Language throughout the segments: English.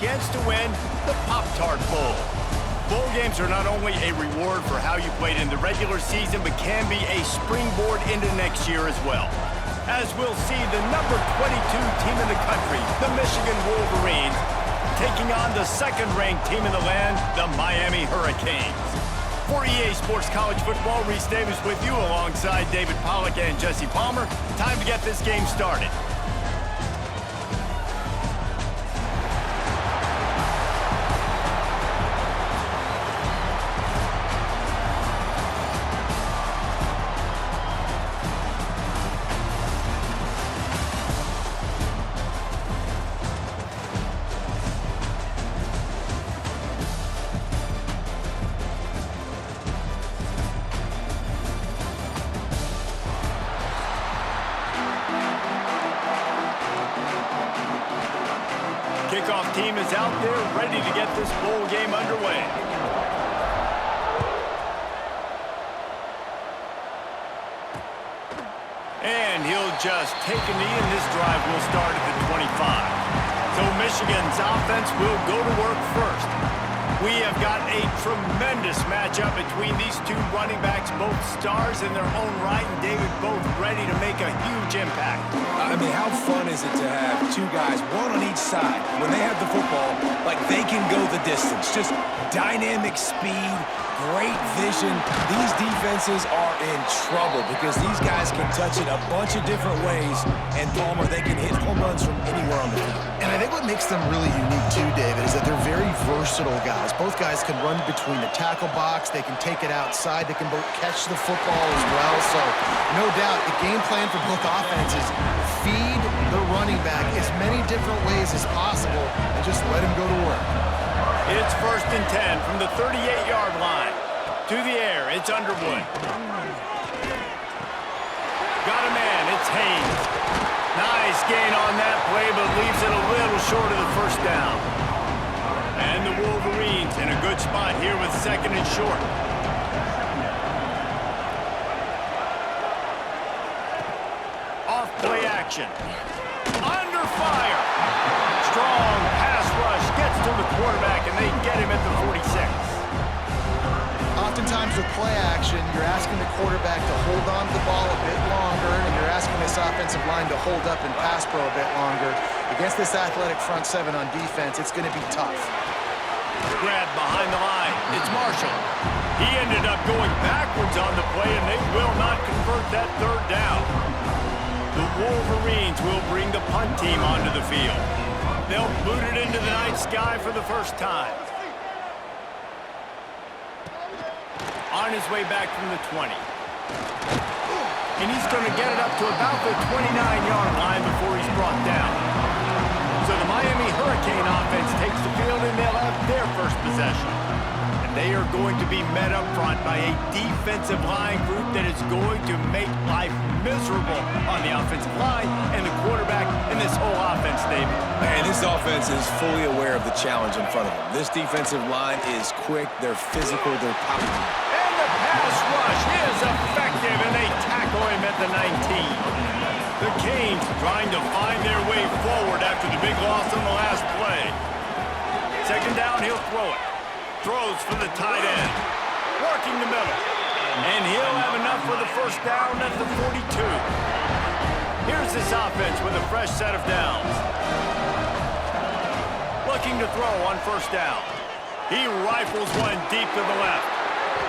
chance to win the Pop-Tart Bowl. Bowl games are not only a reward for how you played in the regular season, but can be a springboard into next year as well. As we'll see the number 22 team in the country, the Michigan Wolverines, taking on the second-ranked team in the land, the Miami Hurricanes. For EA Sports College Football, Reese Davis with you alongside David Pollack and Jesse Palmer. Time to get this game started. Kickoff team is out there ready to get this bowl game underway. And he'll just take a knee, and this drive will start at the 25. So Michigan's offense will go to work first. We have got a tremendous matchup between these two running backs, both stars in their own right, and David, both ready to make a huge impact. I mean, how fun is it to have two guys, one on each side, when they have the football, like they can go the distance. Just dynamic speed, great vision. These defenses are in trouble because these guys can touch it a bunch of different ways, and Palmer, they can hit home runs from anywhere on the field. And I think what makes them really unique too, David, is that they're very versatile guys. Both guys can run between the tackle box. They can take it outside. They can both catch the football as well. So, no doubt, the game plan for both offenses, feed the running back as many different ways as possible and just let him go to work. It's 1st and 10 from the 38-yard line. To the air, it's Underwood. Got a man, it's Haynes. Nice gain on that play, but leaves it a little short of the first down. And the Wolverines in a good spot here with 2nd and short. Off play action. Under fire. Strong pass rush gets to the quarterback, and they get him at the 46. Oftentimes with play action, you're asking the quarterback to hold on to the ball a bit longer, and you're asking this offensive line to hold up and pass pro a bit longer. Against this athletic front seven on defense, it's going to be tough. Grab behind the line. It's Marshall. He ended up going backwards on the play, and they will not convert that 3rd down. The Wolverines will bring the punt team onto the field. They'll boot it into the night sky for the first time. On his way back from the 20. And he's going to get it up to about the 29-yard line before he's brought down. So the Miami Hurricane offense takes the field, and they'll have their first possession. And they are going to be met up front by a defensive line group that is going to make life miserable on the offensive line and the quarterback in this whole offense, David. And this offense is fully aware of the challenge in front of them. This defensive line is quick, they're physical, they're powerful. And the pass rush is effective, and they tackle him at the 19. The Canes trying to find their way forward after the big loss on the last play. 2nd down, he'll throw it. Throws for the tight end. Working the middle. And he'll have enough for the 1st down at the 42. Here's this offense with a fresh set of downs. Looking to throw on 1st down. He rifles one deep to the left.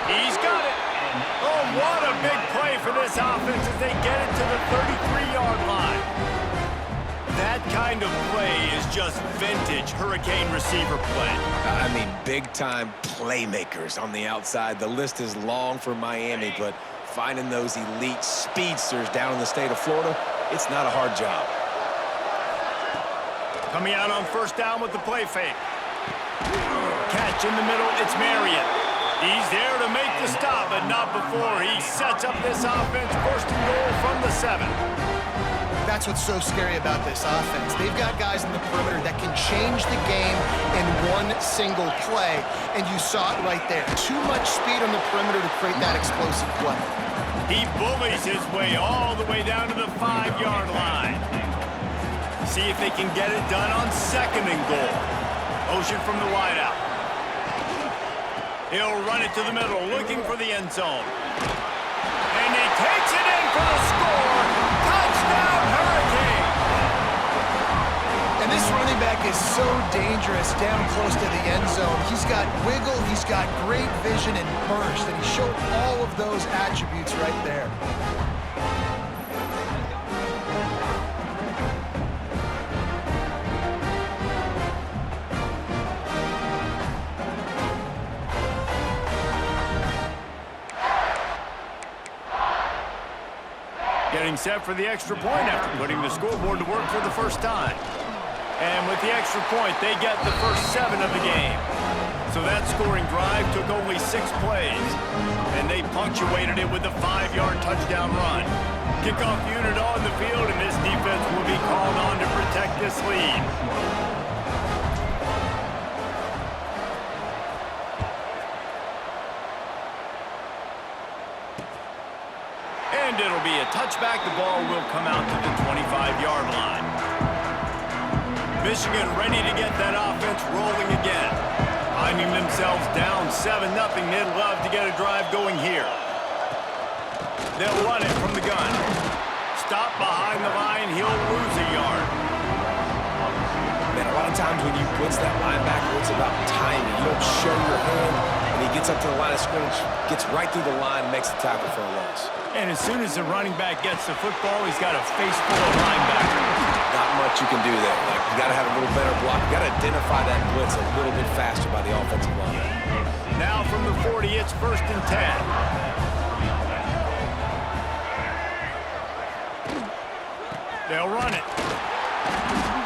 He's got it. Oh, what a big play for this offense as they get it to the 33-yard line. That kind of play is just vintage Hurricane receiver play. I mean, big-time playmakers on the outside. The list is long for Miami, but finding those elite speedsters down in the state of Florida, it's not a hard job. Coming out on 1st down with the play fake. Catch in the middle, it's Marion. He's there to make the stop, but not before he sets up this offense 1st and goal from the 7. That's what's so scary about this offense. They've got guys in the perimeter that can change the game in one single play, and you saw it right there. Too much speed on the perimeter to create that explosive play. He bullies his way all the way down to the 5-yard line. See if they can get it done on 2nd and goal. motion from the wideout. He'll run it to the middle, looking for the end zone. And he takes it in for the score. Touchdown, Hurricane! And this running back is so dangerous down close to the end zone. He's got wiggle, he's got great vision and burst, and he showed all of those attributes right there. Getting set for the extra point after putting the scoreboard to work for the first time. And with the extra point, they get the first 7 of the game. So that scoring drive took only 6 plays, and they punctuated it with a 5-yard touchdown run. Kickoff unit on the field, and this defense will be called on to protect this lead. And it'll be a touchback. The ball will come out to the 25-yard line. Michigan ready to get that offense rolling again. Finding themselves down 7-0, they'd love to get a drive going here. They'll run it from the gun. Stop behind the line, he'll lose a yard. Man, a lot of times when you blitz that linebacker, it's about timing. You don't show your hand, and he gets up to the line of scrimmage, gets right through the line, and makes the tackle for a loss. And as soon as the running back gets the football, he's got a face full of linebackers. Not much you can do there. Like, you got to have a little better block. You got to identify that blitz a little bit faster by the offensive line. Now from the 40, it's 1st and 10. They'll run it.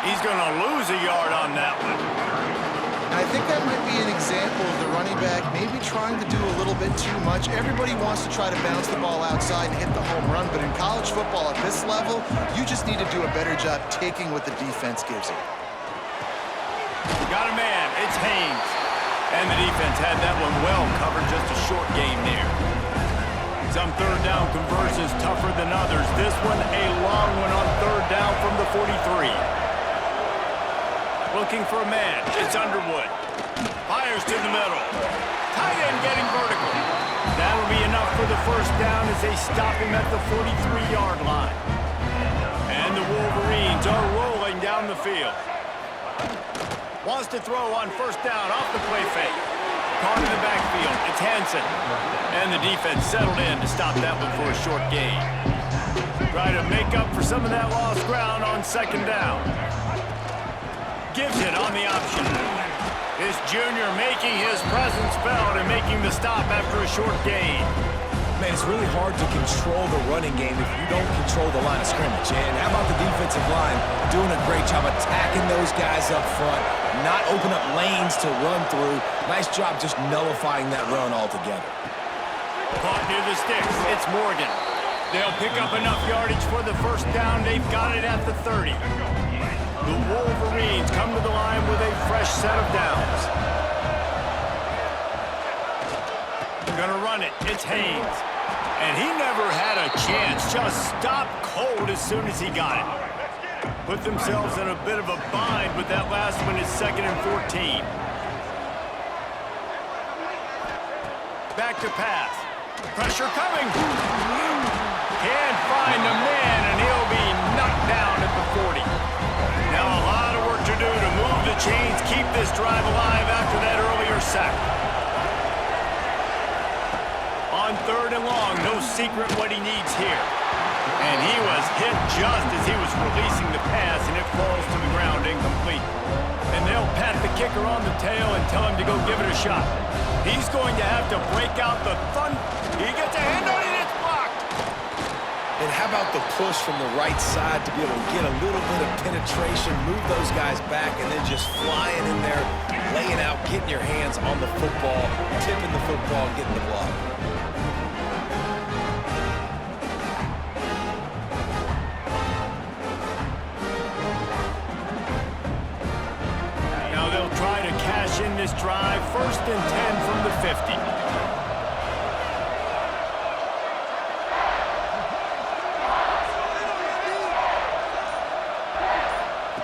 He's going to lose a yard on that one. And I think that might be an example of the running back maybe trying to do a little bit too much. Everybody wants to try to bounce the ball outside and hit the home run, but in college football at this level, you just need to do a better job taking what the defense gives you. Got a man. It's Haynes. And the defense had that one well covered, just a short game there. Some third down conversions tougher than others. This one a long one on 3rd down from the 43. Looking for a man. It's Underwood. Fires to the middle. Tight end getting vertical. That'll be enough for the first down as they stop him at the 43-yard line. And the Wolverines are rolling down the field. Wants to throw on 1st down off the play fake. Caught in the backfield. It's Hansen. And the defense settled in to stop that one for a short gain. Try to make up for some of that lost ground on 2nd down. Gives it on the option. This junior making his presence felt and making the stop after a short gain. Man, it's really hard to control the running game if you don't control the line of scrimmage. And how about the defensive line doing a great job attacking those guys up front, not open up lanes to run through. Nice job just nullifying that run altogether. Caught near the sticks. It's Morgan. They'll pick up enough yardage for the first down. They've got it at the 30. The Wolverines come to the line with a fresh set of downs. Gonna run it. It's Haynes. And he never had a chance. Just stopped cold as soon as he got it. Put themselves in a bit of a bind with that last one. It's 2nd and 14. Back to pass. Pressure coming. Can't find a man, and he'll be knocked down at the 40. Now a lot of work to do to move the chains, keep this drive alive after that earlier sack. On 3rd and long, no secret what he needs here. And he was hit just as he was releasing the pass, and it falls to the ground incomplete. And they'll pat the kicker on the tail and tell him to go give it a shot. He's going to have to break out the thumb. He gets a hand on it, it's blocked. And how about the push from the right side to be able to get a little bit of penetration, move those guys back, and then just flying in there, laying out, getting your hands on the football, tipping the football, getting the block. Now they'll try to cash in this drive. 1st and 10 from the 50.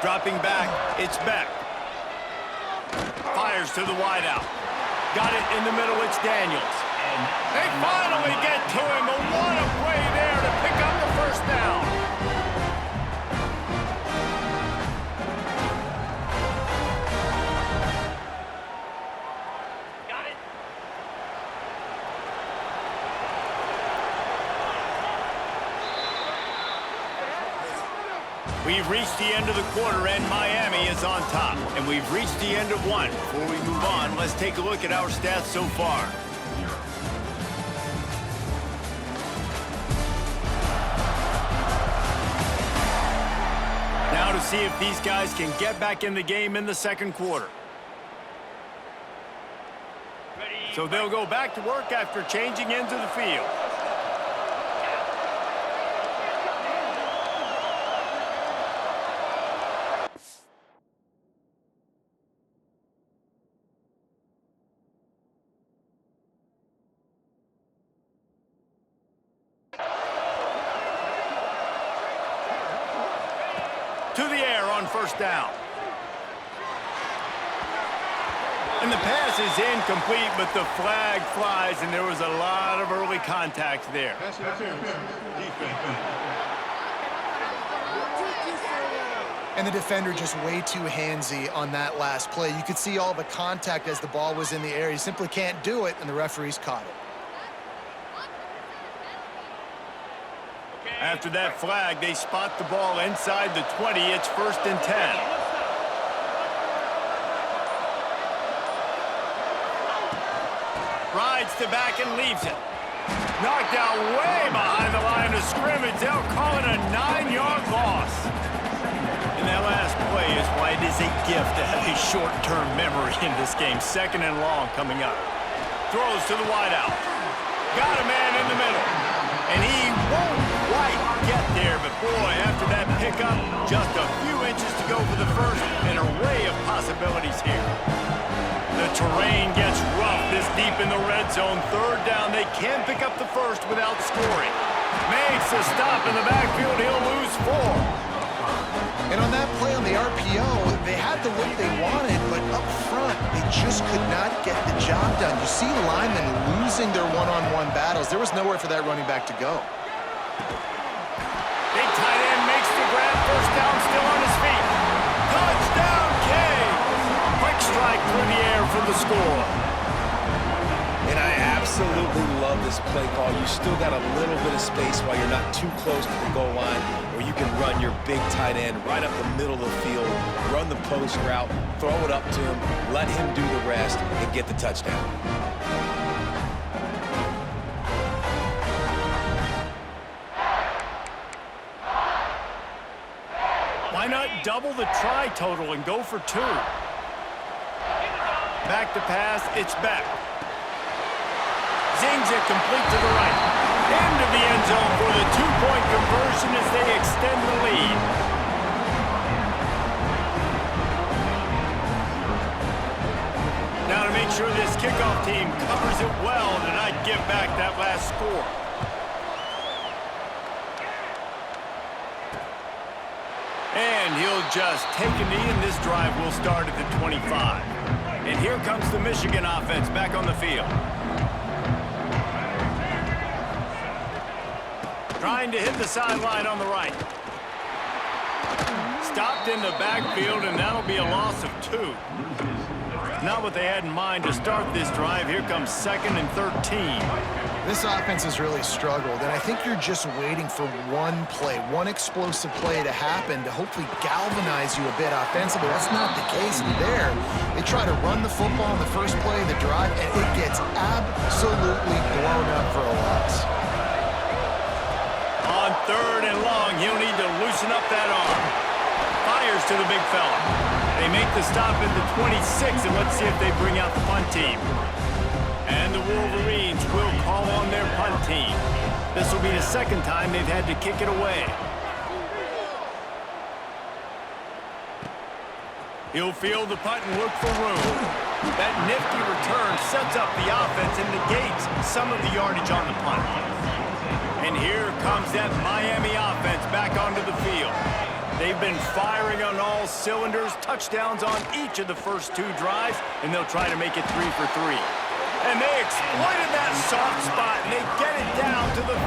Dropping back, it's Beck. Fires to the wideout. Got it in the middle, it's Daniels. They finally get to him, but what a play there to pick up the first down. Got it. We've reached the end of the quarter, and Miami is on top. And we've reached the end of one. Before we move on, let's take a look at our stats so far. Now to see if these guys can get back in the game in the second quarter. So they'll go back to work after changing into the field. To the air on first down. And the pass is incomplete, but the flag flies, and there was a lot of early contact there. And the defender just way too handsy on that last play. You could see all the contact as the ball was in the air. You simply can't do it, and the referees caught it. After that flag, they spot the ball inside the 20. It's 1st and 10. Rides to back and leaves it. Knocked out way behind the line of scrimmage. They'll call it a 9-yard loss. And that last play is why it is a gift to have a short-term memory in this game. 2nd and long coming up. Throws to the wideout. Got a man in the middle. And he won't quite get there, but boy, after that pickup, just a few inches to go for the first. An array of possibilities here. The terrain gets rough this deep in the red zone. 3rd down, they can pick up the first without scoring. Makes a stop in the backfield. He'll lose 4. And on that play on the RPO, they had the look they wanted, but up front, they just could not get the job done. You see linemen losing their one-on-one battles. There was nowhere for that running back to go. Big tight end makes the grab. First down, still on his feet. Touchdown, Canes! Quick strike through the air for the score. And I absolutely love this play call. You still got a little bit of space while you're not too close to the goal line, where you can run your big tight end right up the middle of the field, run the post route, throw it up to him, let him do the rest, and get the touchdown. Why not double the try total and go for 2? Back to pass, it's back. Zings it complete to the right. Into the end zone for the 2-point conversion as they extend the lead. Now to make sure this kickoff team covers it well to not give back that last score. And he'll just take a knee, and this drive will start at the 25. And here comes the Michigan offense back on the field. Trying to hit the sideline on the right. Stopped in the backfield, and that'll be a loss of 2. Not what they had in mind to start this drive. Here comes 2nd and 13. This offense has really struggled, and I think you're just waiting for one play, one explosive play to happen to hopefully galvanize you a bit offensively. That's not the case there. They try to run the football in the first play of the drive, and it gets absolutely blown up for a loss. On 3rd and long, he'll need to loosen up that arm. Fires to the big fella. They make the stop at the 26, and let's see if they bring out the punt team. And the Wolverines will call on their punt team. This will be the 2nd time they've had to kick it away. He'll field the punt and look for room. That nifty return sets up the offense and negates some of the yardage on the punt. And here comes that Miami offense back onto the field. They've been firing on all cylinders, touchdowns on each of the first 2 drives, and they'll try to make it 3 for 3. And they exploited that soft spot, and they get it down to the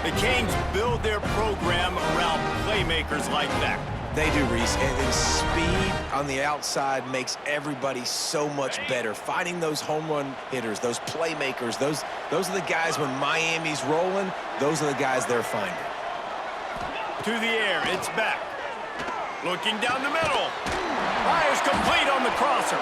35. The Canes build their program around playmakers like that. They do, Reese, and speed on the outside makes everybody so much better. Finding those home run hitters, those playmakers, those are the guys when Miami's rolling, those are the guys they're finding. To the air, it's back. Looking down the middle. Fires complete on the crosser.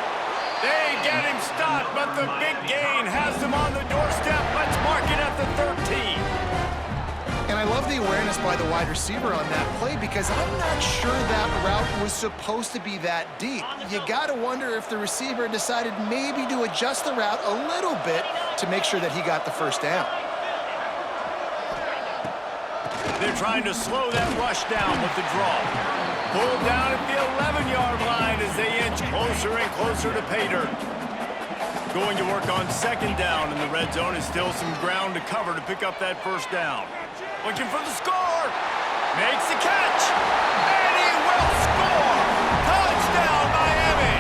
They get him stopped, but the big gain has them on the doorstep. Let's mark it at the 13. And I love the awareness by the wide receiver on that play because I'm not sure that route was supposed to be that deep. You got to wonder if the receiver decided maybe to adjust the route a little bit to make sure that he got the first down. They're trying to slow that rush down with the draw. Pulled down at the 11-yard line as they inch closer and closer to pay dirt. Going to work on 2nd down, and the red zone is still some ground to cover to pick up that first down. Looking for the score. Makes the catch. And he will score. Touchdown, Miami.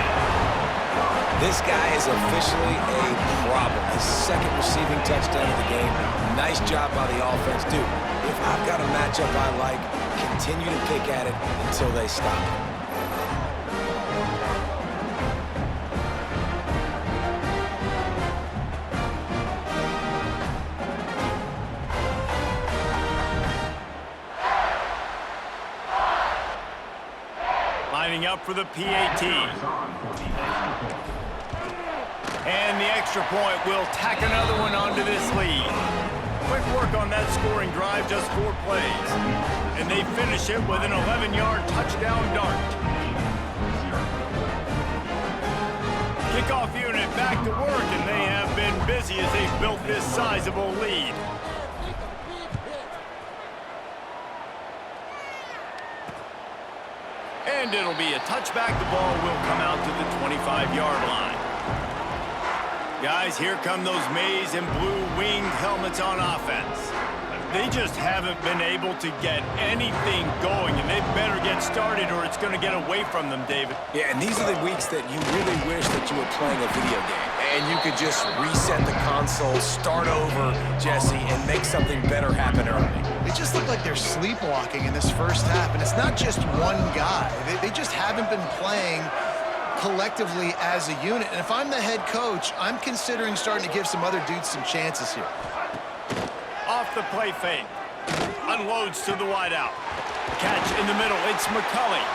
This guy is officially a problem. His 2nd receiving touchdown of the game. Nice job by the offense. Dude, if I've got a matchup I like, continue to pick at it until they stop it. Lining up for the PAT. And the extra point will tack another one onto this lead. Quick work on that scoring drive, just 4 plays. And they finish it with an 11-yard touchdown dart. Kickoff unit back to work, and they have been busy as they built this sizable lead. And it'll be a touchback. The ball will come out to the 25-yard line. Guys, here come those maize and blue winged helmets on offense. They just haven't been able to get anything going, and they better get started or it's going to get away from them, David. Yeah, and these are the weeks that you really wish that you were playing a video game and you could just reset the console, start over, Jesse, and make something better happen early. They just look like they're sleepwalking in this first half, and it's not just one guy. They just haven't been playing collectively as a unit. And if I'm the head coach, I'm considering starting to give some other dudes some chances here. Off the play fake. Unloads to the wideout. Catch in the middle. It's McCulley.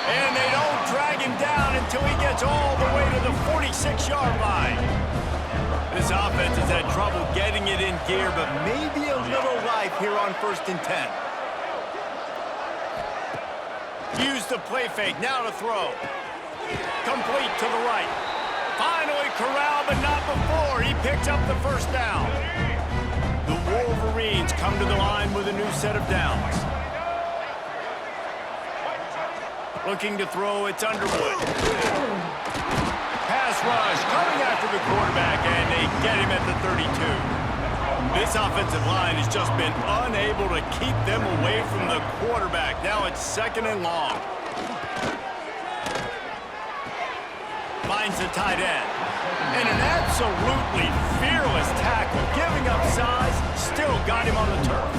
And they don't drag him down until he gets all the way to the 46-yard line. This offense has had trouble getting it in gear, but maybe a little life here on 1st and 10. Use the play fake. Now to throw. Complete to the right. Finally corralled, but not before. He picks up the first down. The Wolverines come to the line with a new set of downs. Looking to throw, it's Underwood. Pass rush coming after the quarterback, and they get him at the 32. This offensive line has just been unable to keep them away from the quarterback. Now it's 2nd and long. Finds the tight end. And an absolutely fearless tackle, giving up size, still got him on the turf.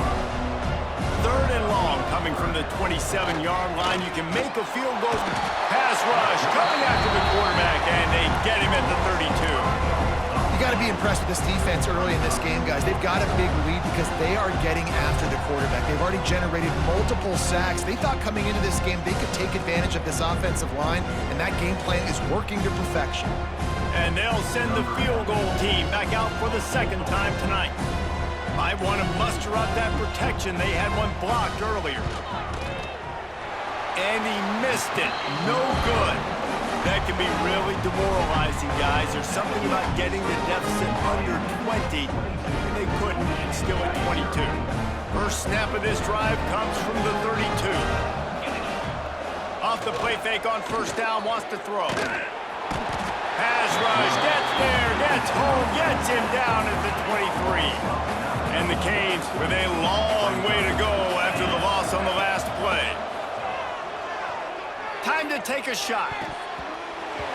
3rd and long, coming from the 27-yard line. You can make a field goal. Pass rush, coming after the quarterback, and they get him at the 32. You got to be impressed with this defense early in this game, guys. They've got a big lead because they are getting after the quarterback. They've already generated multiple sacks. They thought coming into this game they could take advantage of this offensive line, and that game plan is working to perfection. And they'll send the field goal team back out for the 2nd time tonight. Might want to muster up that protection. They had one blocked earlier. And he missed it. No good. That can be really demoralizing, guys. There's something about getting the deficit under 20, and they couldn't, and still at 22. First snap of this drive comes from the 32. Off the play fake on 1st down, wants to throw. Pass rush, gets there, gets home, gets him down at the 23. And the Canes with a long way to go after the loss on the last play. play. Time to take a shot.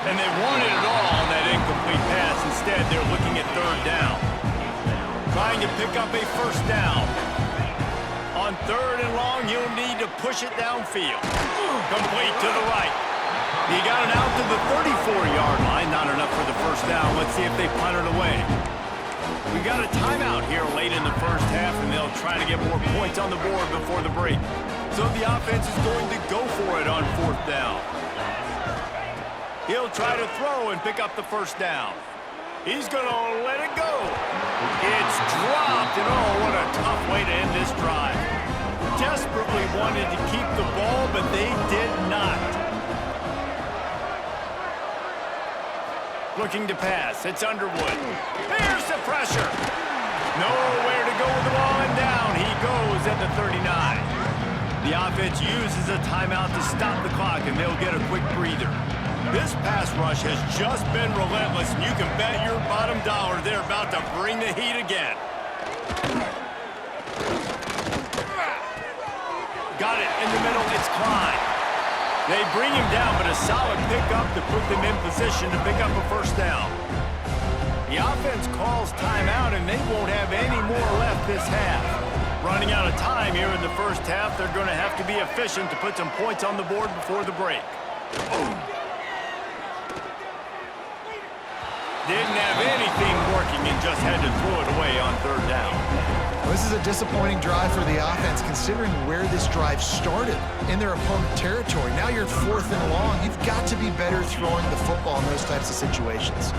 And they wanted it all on that incomplete pass. Instead, they're looking at third down. Trying to pick up a first down. On third and long, he'll need to push it downfield. Complete to the right. He got it out to the 34-yard line. Not enough for the first down. Let's see if they punt it away. We got a timeout here late in the first half, and they'll try to get more points on the board before the break. So the offense is going to go for it on fourth down. He'll try to throw and pick up the first down. He's going to let it go. It's dropped, and oh, what a tough way to end this drive. Desperately wanted to keep the ball, but they did not. Looking to pass. It's Underwood. Here's the pressure. Nowhere to go with the ball, and down he goes at the 39. The offense uses a timeout to stop the clock, and they'll get a quick breather. This pass rush has just been relentless, and you can bet your bottom dollar they're about to bring the heat again. Got it in the middle. It's Klein. They bring him down, but a solid pickup to put them in position to pick up a first down. The offense calls timeout, and they won't have any more left this half. Running out of time here in the first half, they're going to have to be efficient to put some points on the board before the break. Didn't have anything working and just had to throw it away on third down. Well, this is a disappointing drive for the offense, considering where this drive started, in their opponent territory. Now you're fourth and long. You've got to be better throwing the football in those types of situations.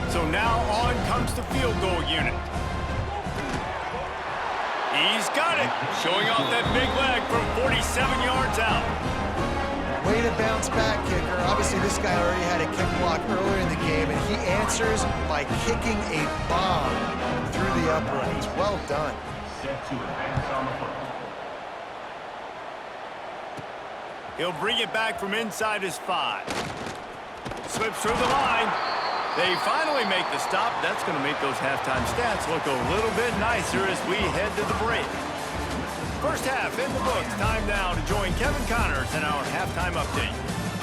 So now on comes the field goal unit. He's got it, showing off that big leg from 47 yards out. Way to bounce back, kicker. Obviously, this guy already had a kick block earlier in the game, and he answers by kicking a bomb through the uprights. Well done. He'll bring it back from inside his 5. Slips through the line. They finally make the stop. That's going to make those halftime stats look a little bit nicer as we head to the break. First half in the books. Time now to join Kevin Connors in our halftime update.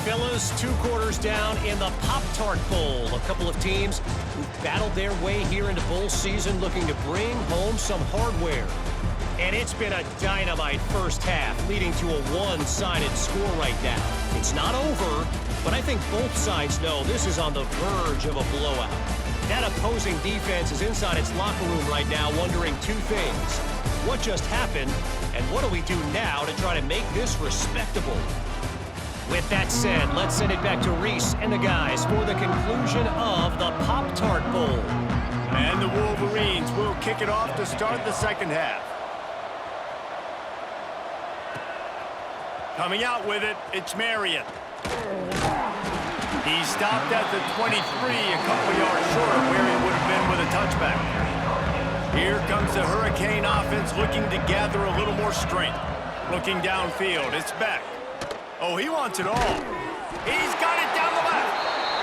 Fellas, 2 quarters down in the Pop-Tart Bowl. A couple of teams who've battled their way here into bowl season looking to bring home some hardware. And it's been a dynamite first half, leading to a one-sided score right now. It's not over, but I think both sides know this is on the verge of a blowout. That opposing defense is inside its locker room right now wondering 2 things. What just happened, and what do we do now to try to make this respectable? With that said, let's send it back to Reese and the guys for the conclusion of the Pop-Tart Bowl. And the Wolverines will kick it off to start the second half. Coming out with it, it's Marion. He stopped at the 23, a couple yards short of where he would have been with a touchback. Here comes the Hurricane offense looking to gather a little more strength. Looking downfield, it's Beck. Oh, he wants it all. He's got it down the left.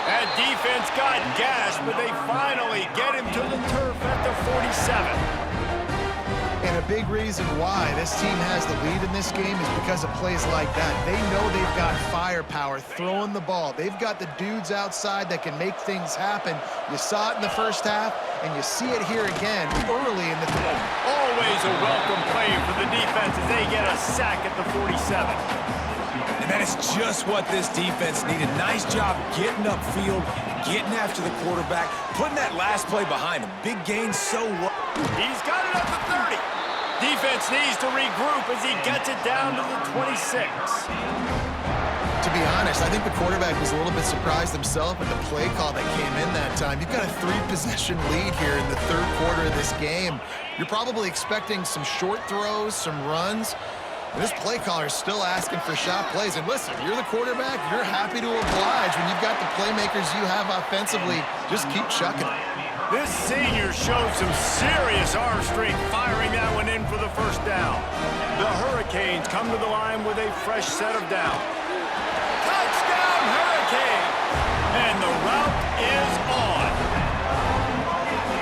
That defense got gashed, but they finally get him to the turf at the 47. And a big reason why this team has the lead in this game is because of plays like that. They know they've got firepower throwing the ball. They've got the dudes outside that can make things happen. You saw it in the first half, and you see it here again early in the third. Always a welcome play for the defense as they get a sack at the 47. And that is just what this defense needed. Nice job getting upfield, getting after the quarterback, putting that last play behind him. Big gain so well. He's got it at the 30. Defense needs to regroup as he gets it down to the 26. To be honest, I think the quarterback was a little bit surprised himself at the play call that came in that time. You've got a 3-possession lead here in the third quarter of this game. You're probably expecting some short throws, some runs. This play caller is still asking for shot plays. And listen, you're the quarterback. You're happy to oblige when you've got the playmakers you have offensively. Just keep chucking it. This senior showed some serious arm strength firing that one in for the first down. The Hurricanes come to the line with a fresh set of down. Touchdown, Hurricanes! And the route is on.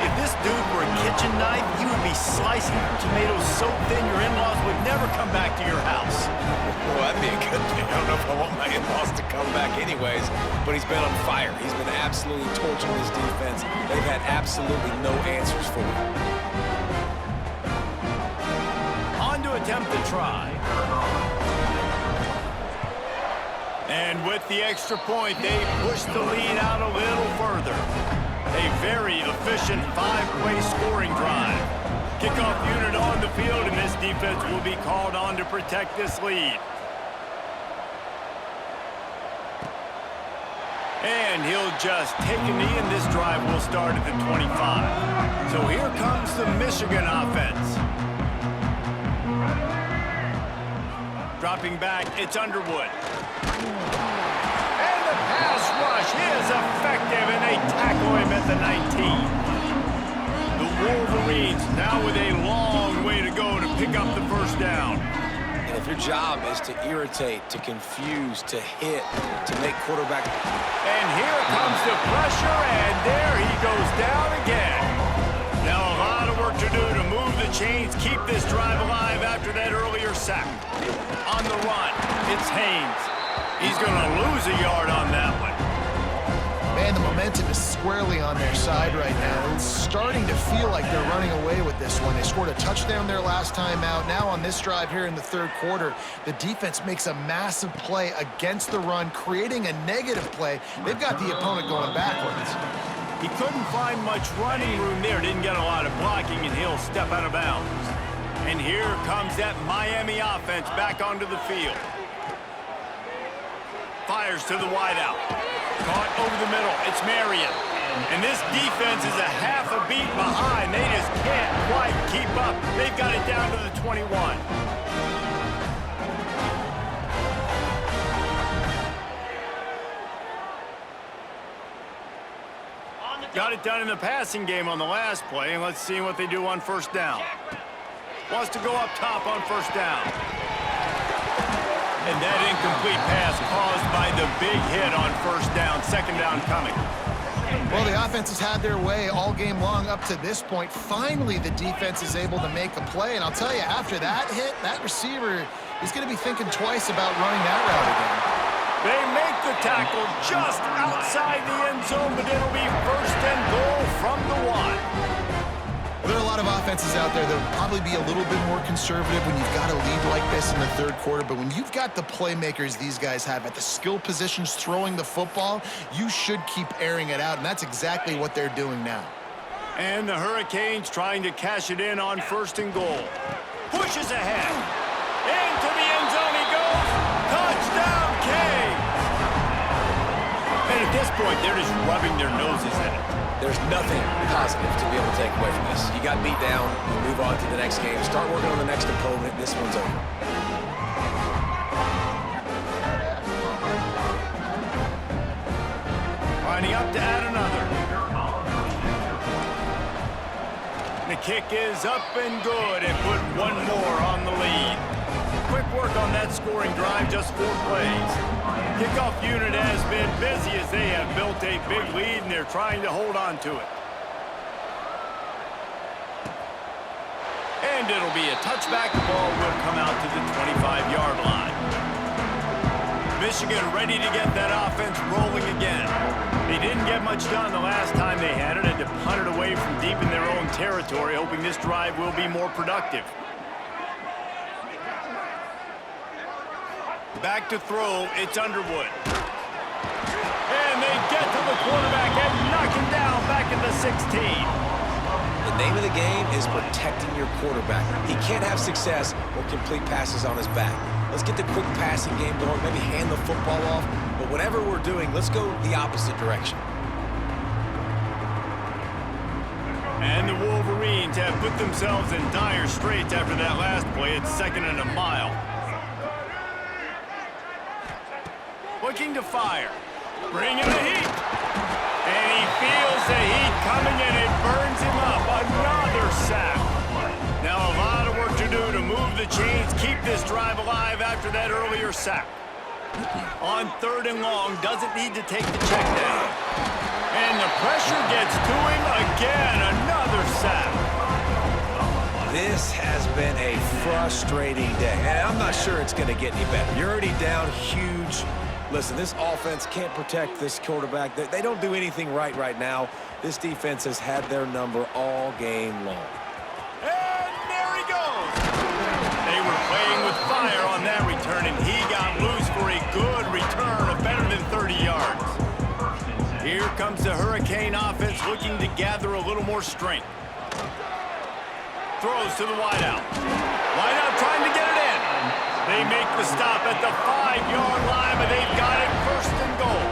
If this dude were a kitchen knife, he would be sliding slicing tomatoes so thin your in-laws would never come back to your house. Well, that'd be a good thing. I don't know if I want my in-laws to come back anyways, but he's been on fire. He's been absolutely torching this defense. They've had absolutely no answers for him. On to attempt the try. And with the extra point, they push the lead out a little further. A very efficient 5-play scoring drive. Kickoff unit on the field, and this defense will be called on to protect this lead. And he'll just take a knee, and this drive will start at the 25. So here comes the Michigan offense. Dropping back, it's Underwood. And the pass rush is effective, and they tackle him at the 19. The Wolverines now with a long way to go to pick up the first down. And if your job is to irritate, to confuse, to hit, to make quarterback... And here comes the pressure, and there he goes down again. Now a lot of work to do to move the chains, keep this drive alive after that earlier sack. On the run, it's Haynes. He's going to lose a yard on that one. Man, the momentum is squarely on their side right now. It's starting to feel like they're running away with this one. They scored a touchdown their last time out. Now on this drive here in the third quarter, the defense makes a massive play against the run, creating a negative play. They've got the opponent going backwards. He couldn't find much running room there. Didn't get a lot of blocking, and he'll step out of bounds. And here comes that Miami offense back onto the field. Fires to the wideout. Caught over the middle. It's Marion. And this defense is a half a beat behind. They just can't quite keep up. They've got it down to the 21. Got it done in the passing game on the last play, and let's see what they do on first down. Wants to go up top on first down. And that incomplete pass caused by the big hit on first down. Second down coming. Well, the offense has had their way all game long up to this point. Finally, the defense is able to make a play. And I'll tell you, after that hit, that receiver is going to be thinking twice about running that route again. They make the tackle just outside the end zone, but it'll be first and goal from the 1. There are a lot of offenses out there that will probably be a little bit more conservative when you've got a lead like this in the third quarter. But when you've got the playmakers these guys have at the skill positions throwing the football, you should keep airing it out. And that's exactly what they're doing now. And the Hurricanes trying to cash it in on first and goal. Pushes ahead. Into the end zone he goes. Touchdown, Canes! And at this point, they're just rubbing their noses in it. There's nothing positive to be able to take away from this. You got beat down, you move on to the next game, start working on the next opponent, this one's over. Lining up to add another. The kick is up and good, and put one more on the lead. Quick work on that scoring drive, just 4 plays. Kickoff unit has been busy as they have built a big lead, and they're trying to hold on to it. And it'll be a touchback. The ball will come out to the 25-yard line. Michigan ready to get that offense rolling again. They didn't get much done the last time they had it, and to punt it away from deep in their own territory, hoping this drive will be more productive. Back to throw, it's Underwood. And they get to the quarterback and knock him down back at the 16. The name of the game is protecting your quarterback. He can't have success or complete passes on his back. Let's get the quick passing game going, maybe hand the football off. But whatever we're doing, let's go the opposite direction. And the Wolverines have put themselves in dire straits after that last play. It's 2nd and a mile. Looking to fire. Bringing the heat. And he feels the heat coming, and it burns him up. Another sack. Now a lot of work to do to move the chains, keep this drive alive after that earlier sack. On 3rd and long, doesn't need to take the check down. And the pressure gets to him again. Another sack. This has been a frustrating day, and I'm not sure it's going to get any better. You're already down huge. Listen, this offense can't protect this quarterback. They don't do anything right now. This defense has had their number all game long. And there he goes. They were playing with fire on that return, and he got loose for a good return of better than 30 yards. Here comes the Hurricane offense looking to gather a little more strength. Throws to the wideout. Wideout trying to get it in. They make the stop at the 5-yard line, but they've got it first and goal.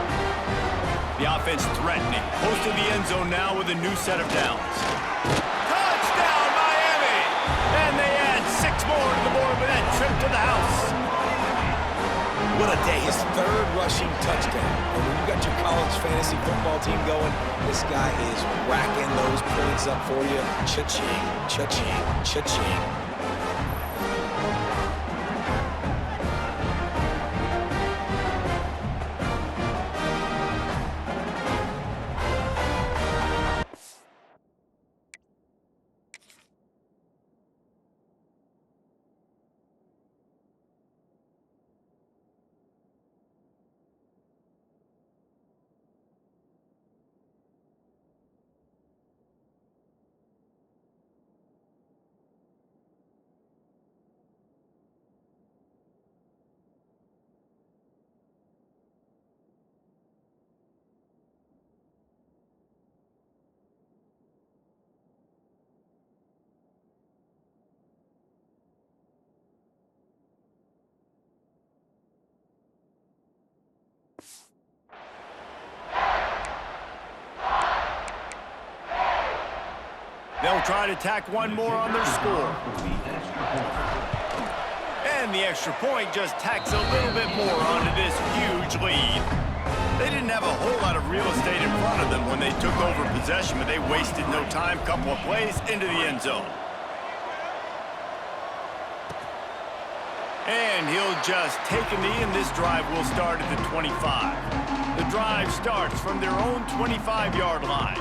The offense threatening. Close to the end zone now with a new set of downs. Touchdown, Miami! And they add 6 more to the board with that trip to the house. What a day. His 3rd rushing touchdown. And when you got your college fantasy football team going, this guy is racking those points up for you. Cha-ching, cha-ching, cha-ching. They'll try to tack one more on their score. And the extra point just tacks a little bit more onto this huge lead. They didn't have a whole lot of real estate in front of them when they took over possession, but they wasted no time. Couple of plays into the end zone. And he'll just take a knee, and this drive will start at the 25. The drive starts from their own 25-yard line.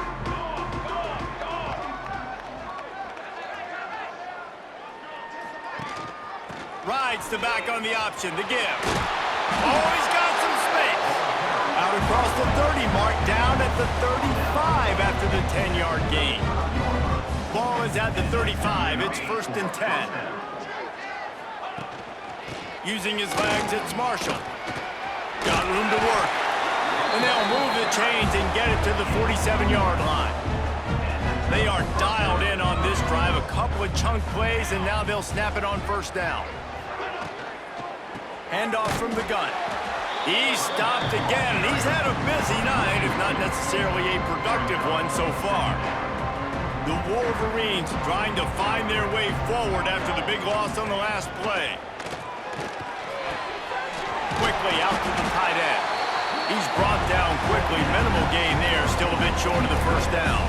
Rides the back on the option, the give. Oh, he's got some space. Out across the 30 mark, down at the 35 after the 10-yard gain. Ball is at the 35, it's 1st and 10. Using his legs, it's Marshall. Got room to work. And they'll move the chains and get it to the 47-yard line. They are dialed in on this drive, a couple of chunk plays, and now they'll snap it on 1st down. Handoff from the gun. He's stopped again, and he's had a busy night, if not necessarily a productive one so far. The Wolverines trying to find their way forward after the big loss on the last play. Quickly out to the tight end. He's brought down quickly. Minimal gain there, still a bit short of the 1st down.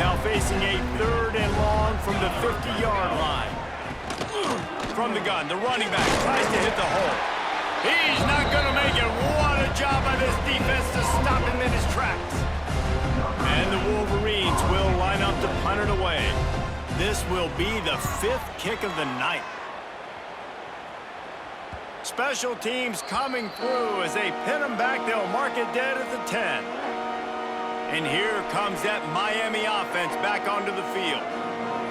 Now facing a 3rd and long from the 50-yard line. From the gun, the running back tries to hit the hole. He's not going to make it. What a job by this defense to stop him in his tracks. And the Wolverines will line up to punt it away. This will be the 5th kick of the night. Special teams coming through as they pin them back. They'll mark it dead at the 10. And here comes that Miami offense back onto the field.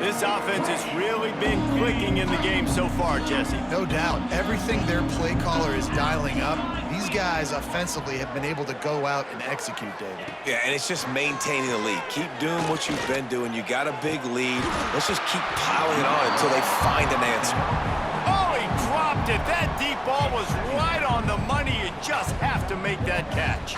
This offense has really been clicking in the game so far, Jesse. No doubt. Everything their play caller is dialing up, these guys offensively have been able to go out and execute, David. Yeah, and it's just maintaining the lead. Keep doing what you've been doing. You got a big lead. Let's just keep piling it on until they find an answer. Oh, he dropped it. That deep ball was right on the money. You just have to make that catch.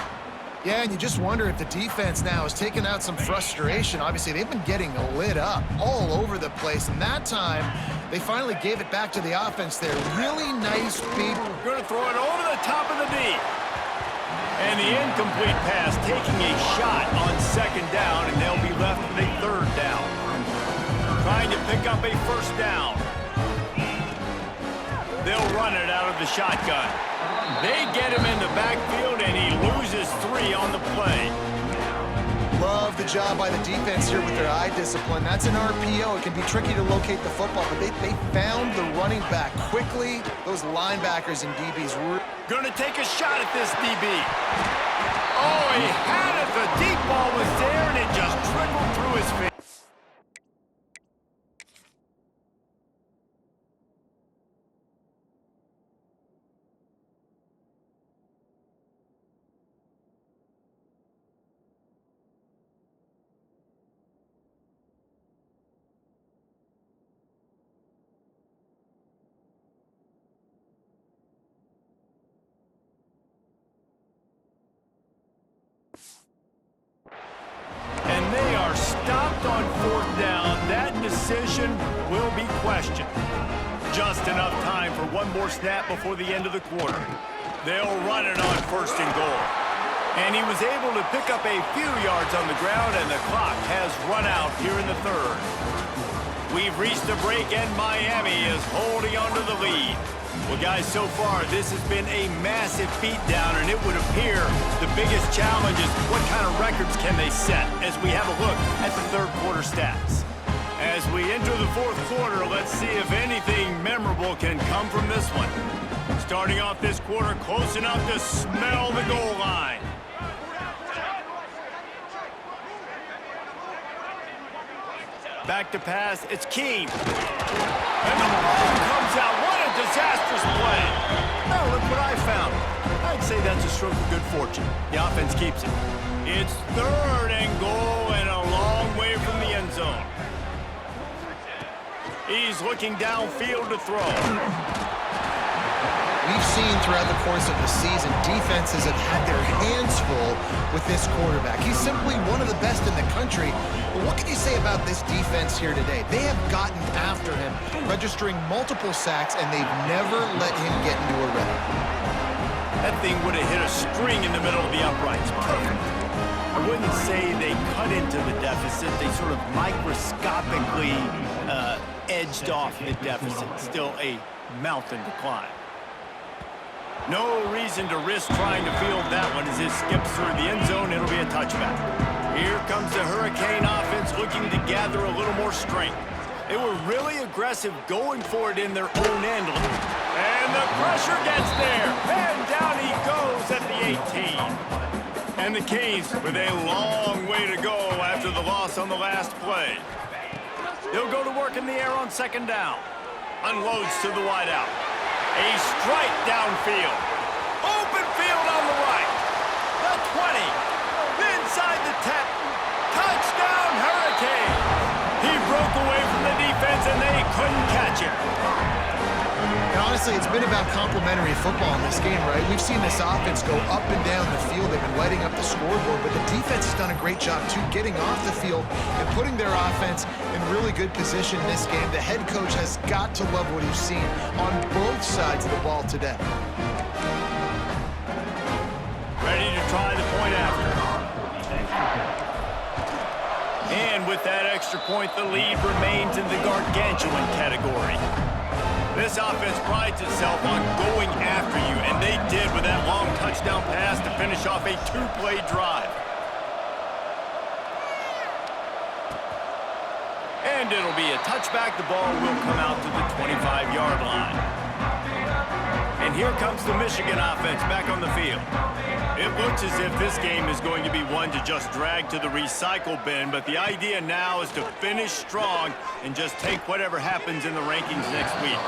Yeah, and you just wonder if the defense now has taken out some frustration. Obviously, they've been getting lit up all over the place, and that time, they finally gave it back to the offense there. Really nice beat. Going to throw it over the top of the knee. And the incomplete pass taking a shot on 2nd down, and they'll be left with a 3rd down. Trying to pick up a 1st down. They'll run it out of the shotgun. They get him in the backfield, and he loses 3 on the play. Love the job by the defense here with their eye discipline. That's an RPO. It can be tricky to locate the football, but they found the running back quickly. Those linebackers and DBs were gonna take a shot at this DB. Oh, he had it. The deep ball was there, and it just trickled through his face. And they are stopped on 4th down. That decision will be questioned. Just enough time for one more snap before the end of the quarter. They'll run it on 1st and goal. And he was able to pick up a few yards on the ground, and the clock has run out here in the 3rd. We've reached a break, and Miami is holding on to the lead. Well, guys, so far, this has been a massive beatdown, and it would appear the biggest challenge is what kind of records can they set as we have a look at the 3rd quarter stats. As we enter the 4th quarter, let's see if anything memorable can come from this one. Starting off this quarter close enough to smell the goal line. Back to pass, it's Keene. And the ball comes out. What a disastrous play. Oh, look what I found. I'd say that's a stroke of good fortune. The offense keeps it. It's 3rd and goal and a long way from the end zone. He's looking downfield to throw. We've seen throughout the course of the season, defenses have had their hands full with this quarterback. He's simply one of the best in the country. But what can you say about this defense here today? They have gotten after him, registering multiple sacks, and they've never let him get into a rhythm. That thing would have hit a string in the middle of the uprights. Perfect. I wouldn't say they cut into the deficit. They sort of microscopically edged off the deficit. Still a mountain to climb. No reason to risk trying to field that one as it skips through the end zone. It'll be a touchback. Here comes the Hurricane offense looking to gather a little more strength. They were really aggressive going for it in their own end. And the pressure gets there. And down he goes at the 18. And the Canes with a long way to go after the loss on the last play. They'll go to work in the air on 2nd down. Unloads to the wideout. A strike downfield. Open field on the right. The 20. Inside the 10. Touchdown, Hurricane. He broke away from the defense, and they couldn't catch him. And honestly, it's been about complementary football in this game, right? We've seen this offense go up and down the field. They've been lighting up the scoreboard, but the defense has done a great job, too, getting off the field and putting their offense in really good position in this game. The head coach has got to love what he's seen on both sides of the ball today. Ready to try the point after. And with that extra point, the lead remains in the gargantuan category. This offense prides itself on going after you, and they did with that long touchdown pass to finish off a 2-play drive. And it'll be a touchback. The ball will come out to the 25-yard line. And here comes the Michigan offense back on the field. It looks as if this game is going to be one to just drag to the recycle bin, but the idea now is to finish strong and just take whatever happens in the rankings next week.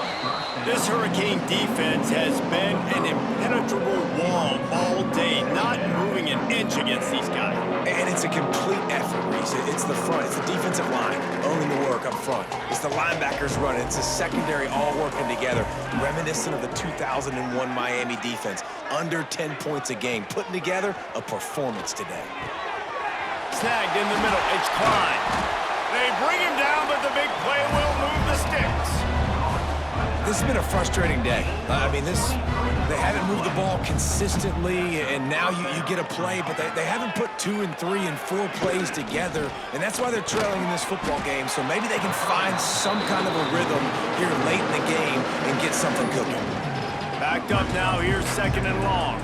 This Hurricane defense has been an impenetrable wall all day, not moving an inch against these guys. And it's a complete effort, Reese. It's the front. It's the defensive line owning the work up front. It's the linebackers running. It's the secondary all working together, reminiscent of the 2001 Miami defense. Under 10 points a game, putting together a performance today. Snagged in the middle. It's Klein. They bring him down, but the big play will move the sticks. This has been a frustrating day. They haven't moved the ball consistently, and now you get a play, but they haven't put 2 and 3 and 4 plays together, and that's why they're trailing in this football game. So maybe they can find some kind of a rhythm here late in the game and get something cooking. Backed up now. Here's 2nd and long.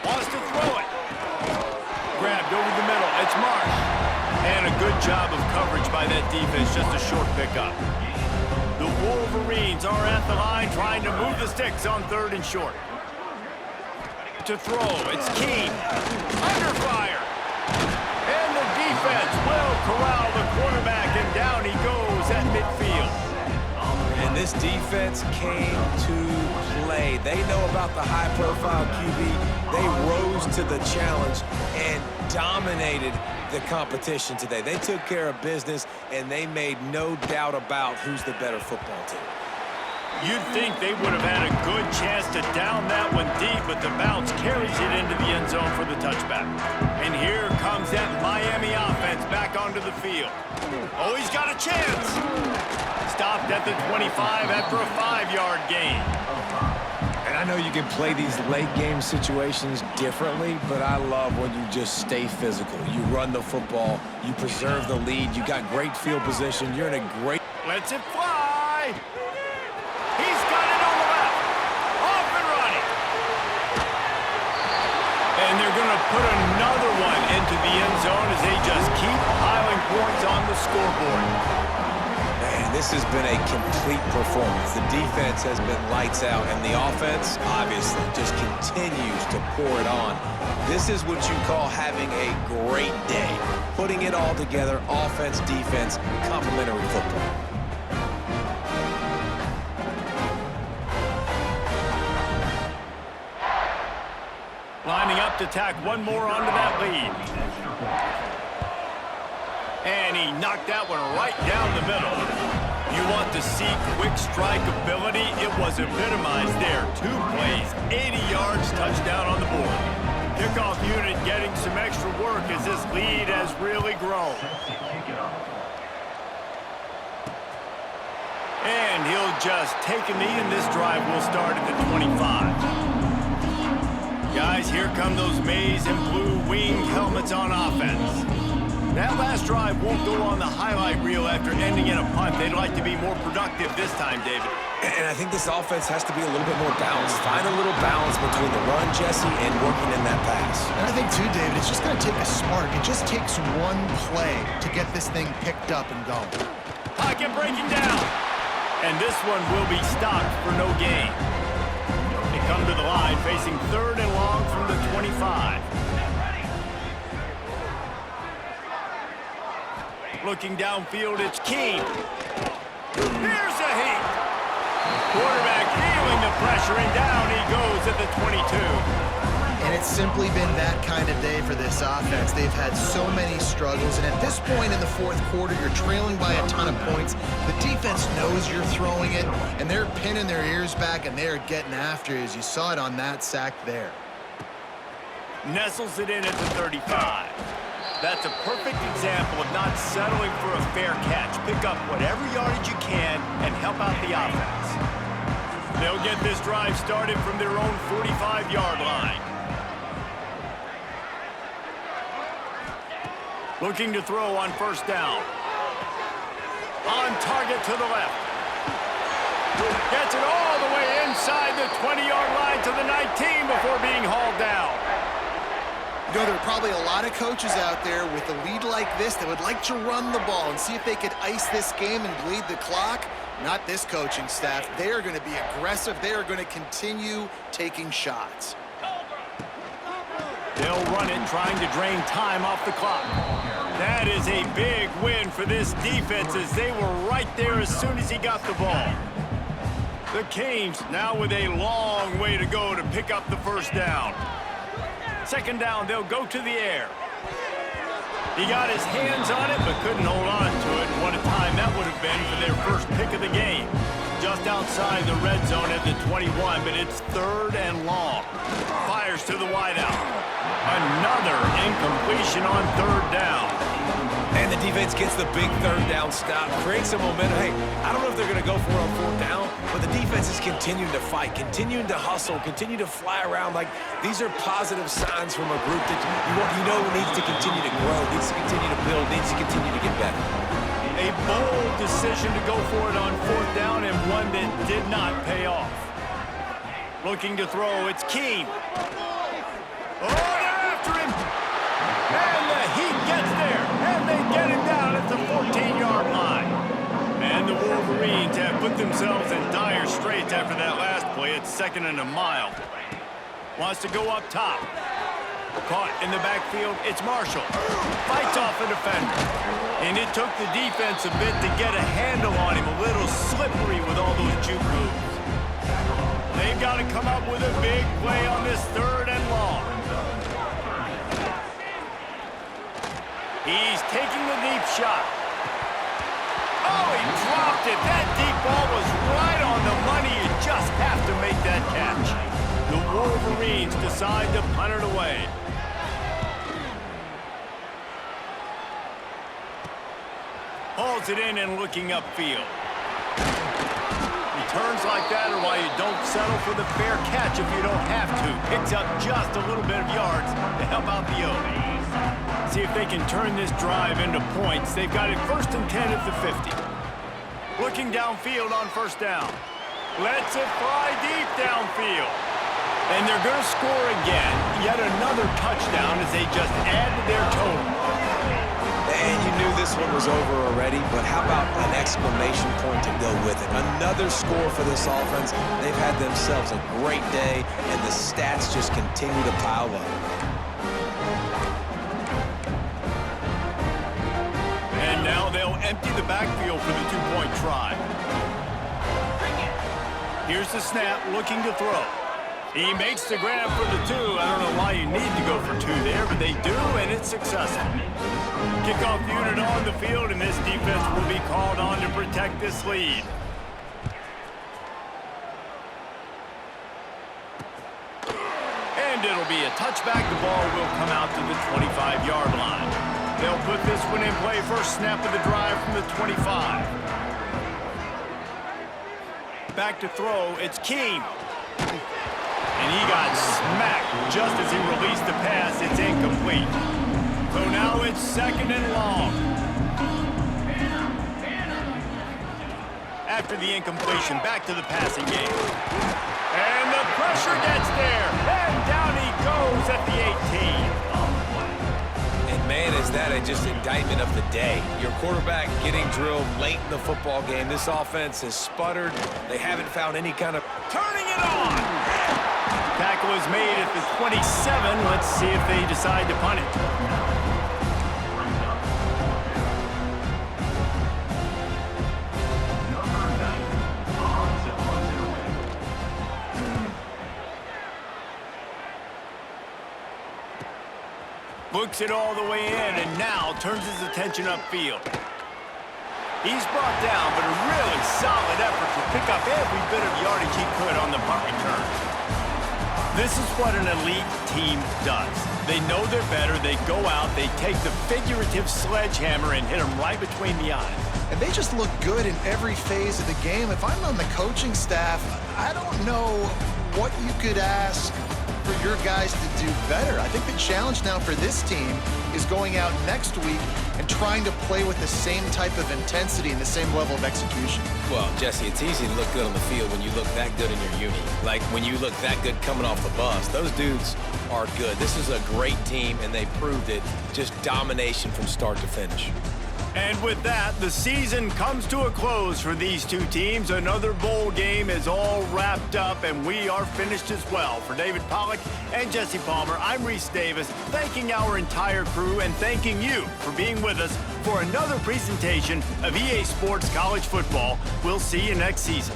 Wants to throw it. it's Marsh. And a good job of coverage by that defense, just a short pickup. The Wolverines are at the line trying to move the sticks on 3rd and short. To throw, it's Keene. Under fire. And the defense will corral the quarterback, and down he goes at midfield. And this defense came to play. They know about the high-profile QB. They rose to the challenge and dominated the competition today. They took care of business, and they made no doubt about who's the better football team. You'd think they would have had a good chance to down that one deep, but the bounce carries it into the end zone for the touchback. And here comes that Miami offense back onto the field. Oh, he's got a chance. Stopped at the 25 after a 5-yard gain. And I know you can play these late-game situations differently, but I love when you just stay physical. You run the football, you preserve the lead, you got great field position, you're in a great... Lets it fly. He's got it on the left. Off and running. And they're going to put another one into the end zone as they just keep piling points on the scoreboard. Man, this has been a complete performance. The defense has been lights out, and the offense, obviously, just continues to pour it on. This is what you call having a great day. Putting it all together, offense, defense, complementary football. Lining up to tack one more onto that lead. And he knocked that one right down the middle. You want to see quick strike ability? It was epitomized there. 2 plays, 80 yards, touchdown on the board. Kickoff unit getting some extra work as this lead has really grown. And he'll just take a knee, and this drive will start at the 25. Guys, here come those maize and blue winged helmets on offense. That last drive won't go on the highlight reel after ending in a punt. They'd like to be more productive this time, David. And I think this offense has to be a little bit more balanced. Find a little balance between the run, Jesse, and working in that pass. And I think, too, David, it's just going to take a spark. It just takes one play to get this thing picked up and going. Pocket breaking down. And this one will be stopped for no gain. They come to the line facing 3rd and long from the 25. Looking downfield, it's Keene. Here's a heat. Quarterback feeling the pressure, and down he goes at the 22. And it's simply been that kind of day for this offense. They've had so many struggles, and at this point in the 4th quarter, you're trailing by a ton of points. The defense knows you're throwing it, and they're pinning their ears back, and they're getting after it, as you saw it on that sack there. Nestles it in at the 35. That's a perfect example of not settling for a fair catch. Pick up whatever yardage you can and help out the offense. They'll get this drive started from their own 45-yard line. Looking to throw on 1st down. On target to the left. Gets it all the way inside the 20-yard line to the 19 before being hauled down. You know, there are probably a lot of coaches out there with a lead like this that would like to run the ball and see if they could ice this game and bleed the clock. Not this coaching staff. They are going to be aggressive. They are going to continue taking shots. They'll run it, trying to drain time off the clock. That is a big win for this defense, as they were right there as soon as he got the ball. The Canes now with a long way to go to pick up the 1st down. 2nd down, they'll go to the air. He got his hands on it, but couldn't hold on to it. What a time that would have been for their first pick of the game. Just outside the red zone at the 21, but it's 3rd and long. Fires to the wideout. Another incompletion on 3rd down. And the defense gets the big 3rd down stop, creates some momentum. Hey, I don't know if they're going to go for it on 4th down, but the defense is continuing to fight, continuing to hustle, continue to fly around. Like, these are positive signs from a group that you know needs to continue to grow, needs to continue to build, needs to continue to get better. A bold decision to go for it on 4th down, and one that did not pay off. Looking to throw, it's Keene. Oh, they're after him! And the heat themselves in dire straits after that last play. It's 2nd and a mile. Wants to go up top. Caught in the backfield, it's Marshall. Fights off a defender. And it took the defense a bit to get a handle on him. A little slippery with all those juke moves. They've got to come up with a big play on this 3rd and long. He's taking the deep shot. Oh, he dropped it. That deep ball was right on the money. You just have to make that catch. The Wolverines decide to punt it away. Hauls it in and looking upfield. Returns like that are why you don't settle for the fair catch if you don't have to. Picks up just a little bit of yards to help out the O. See if they can turn this drive into points. They've got it 1st and 10 at the 50. Looking downfield on 1st down. Lets it fly deep downfield. And they're going to score again. Yet another touchdown as they just add to their total. And you knew this one was over already, but how about an exclamation point to go with it? Another score for this offense. They've had themselves a great day, and the stats just continue to pile up. And now they'll empty the backfield for the 2-point try. Here's the snap, looking to throw. He makes the grab for the 2. I don't know why you need to go for 2 there, but they do, and it's successful. Kickoff unit on the field, and this defense will be called on to protect this lead. And it'll be a touchback. The ball will come out to the 25-yard line. They'll put this one in play. First snap of the drive from the 25. Back to throw. It's Keem. And he got smacked just as he released the pass. It's incomplete. So now it's 2nd and long. After the incompletion, back to the passing game. And the pressure gets there. And down he goes at the 18. And man, is that just indictment of the day. Your quarterback getting drilled late in the football game. This offense has sputtered. They haven't found any kind of Turning it on. Tackle is made at the 27. Let's see if they decide to punt it. Looks it all the way in and now turns his attention upfield. He's brought down, but a really solid effort to pick up every bit of yardage he could on the punt return. This is what an elite team does. They know they're better. They go out, they take the figurative sledgehammer and hit them right between the eyes. And they just look good in every phase of the game. If I'm on the coaching staff, I don't know what you could ask for your guys to do better. I think the challenge now for this team is going out next week and trying to play with the same type of intensity and the same level of execution. Well, Jesse, it's easy to look good on the field when you look that good in your uni. Like when you look that good coming off the bus. Those dudes are good. This is a great team, and they proved it. Just domination from start to finish. And with that, the season comes to a close for these two teams. Another bowl game is all wrapped up, and we are finished as well. For David Pollack and Jesse Palmer, I'm Reese Davis, thanking our entire crew and thanking you for being with us for another presentation of EA Sports College Football. We'll see you next season.